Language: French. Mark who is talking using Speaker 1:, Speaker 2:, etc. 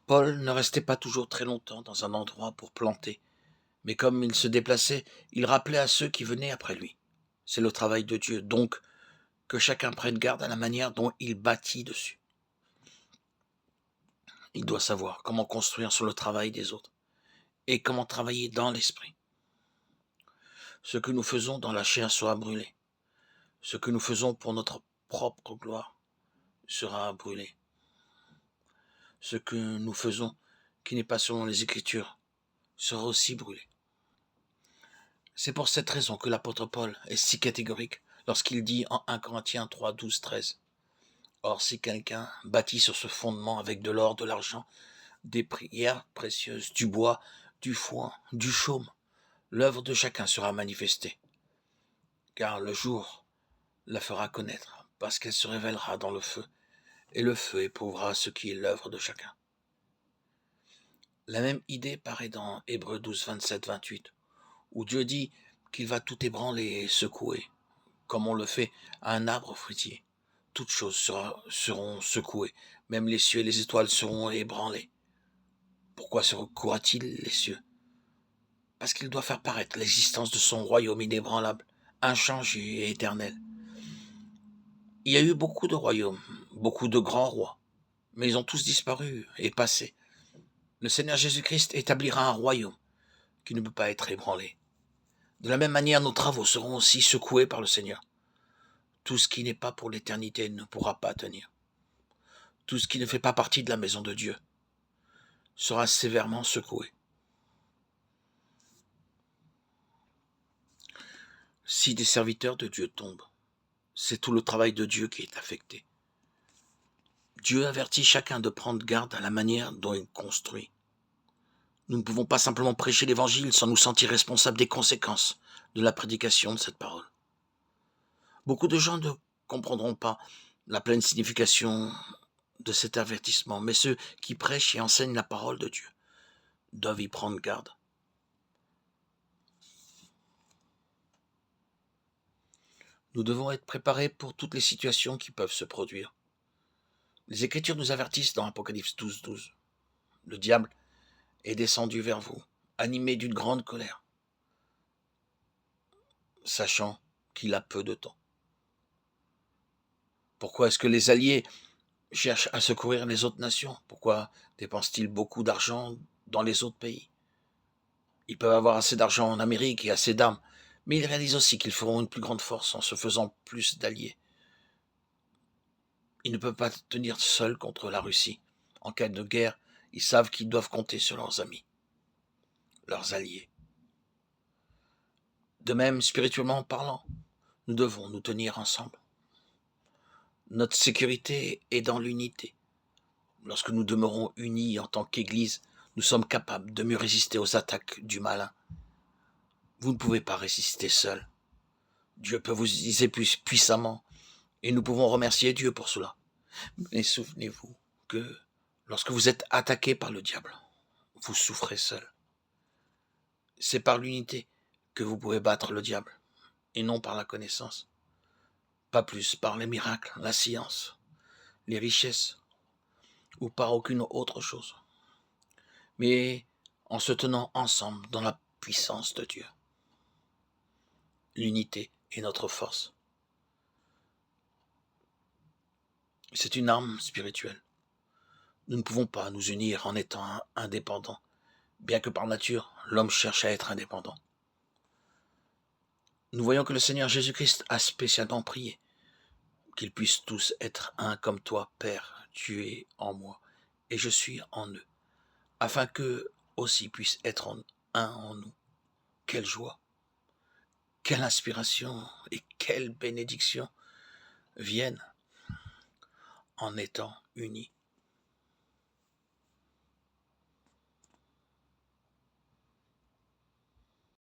Speaker 1: Paul ne restait pas toujours très longtemps dans un endroit pour planter, mais comme il se déplaçait, il rappelait à ceux qui venaient après lui. C'est le travail de Dieu, donc que chacun prenne garde à la manière dont il bâtit dessus. Il doit savoir comment construire sur le travail des autres et comment travailler dans l'esprit. Ce que nous faisons dans la chair sera brûlé. Ce que nous faisons pour notre propre gloire sera brûlé. Ce que nous faisons qui n'est pas selon les Écritures sera aussi brûlé. C'est pour cette raison que l'apôtre Paul est si catégorique lorsqu'il dit en 1 Corinthiens 3, 12, 13 « Or si quelqu'un bâtit sur ce fondement avec de l'or, de l'argent, des pierres précieuses, du bois, du foin, du chaume, l'œuvre de chacun sera manifestée, car le jour la fera connaître, parce qu'elle se révélera dans le feu, et le feu éprouvera ce qui est l'œuvre de chacun. » La même idée paraît dans Hébreux 12, 27, 28, où Dieu dit qu'il va tout ébranler et secouer, comme on le fait à un arbre fruitier. Toutes choses seront secouées, même les cieux et les étoiles seront ébranlés. Pourquoi secouera-t-il les cieux? Parce qu'il doit faire paraître l'existence de son royaume inébranlable, inchangé et éternel. Il y a eu beaucoup de royaumes, beaucoup de grands rois, mais ils ont tous disparu et passé. Le Seigneur Jésus-Christ établira un royaume qui ne peut pas être ébranlé. De la même manière, nos travaux seront aussi secoués par le Seigneur. Tout ce qui n'est pas pour l'éternité ne pourra pas tenir. Tout ce qui ne fait pas partie de la maison de Dieu sera sévèrement secoué. Si des serviteurs de Dieu tombent, c'est tout le travail de Dieu qui est affecté. Dieu avertit chacun de prendre garde à la manière dont il construit. Nous ne pouvons pas simplement prêcher l'Évangile sans nous sentir responsables des conséquences de la prédication de cette parole. Beaucoup de gens ne comprendront pas la pleine signification de cet avertissement, mais ceux qui prêchent et enseignent la parole de Dieu doivent y prendre garde. Nous devons être préparés pour toutes les situations qui peuvent se produire. Les Écritures nous avertissent dans Apocalypse 12, 12. Le diable est descendu vers vous, animé d'une grande colère, sachant qu'il a peu de temps. Pourquoi est-ce que les alliés cherchent à secourir les autres nations? Pourquoi dépensent-ils beaucoup d'argent dans les autres pays? Ils peuvent avoir assez d'argent en Amérique et assez d'armes, mais ils réalisent aussi qu'ils feront une plus grande force en se faisant plus d'alliés. Ils ne peuvent pas tenir seuls contre la Russie. En cas de guerre, ils savent qu'ils doivent compter sur leurs amis, leurs alliés. De même, spirituellement parlant, nous devons nous tenir ensemble. Notre sécurité est dans l'unité. Lorsque nous demeurons unis en tant qu'Église, nous sommes capables de mieux résister aux attaques du malin. Vous ne pouvez pas résister seul. Dieu peut vous utiliser plus puissamment et nous pouvons remercier Dieu pour cela. Mais souvenez-vous que lorsque vous êtes attaqué par le diable, vous souffrez seul. C'est par l'unité que vous pouvez battre le diable et non par la connaissance. Pas plus par les miracles, la science, les richesses ou par aucune autre chose. Mais en se tenant ensemble dans la puissance de Dieu. L'unité est notre force. C'est une arme spirituelle. Nous ne pouvons pas nous unir en étant indépendants, bien que par nature, l'homme cherche à être indépendant. Nous voyons que le Seigneur Jésus-Christ a spécialement prié qu'ils puissent tous être un comme toi, Père, tu es en moi, et je suis en eux, afin qu'eux aussi puissent être un en nous. Quelle joie, quelle inspiration et quelle bénédiction viennent en étant unis.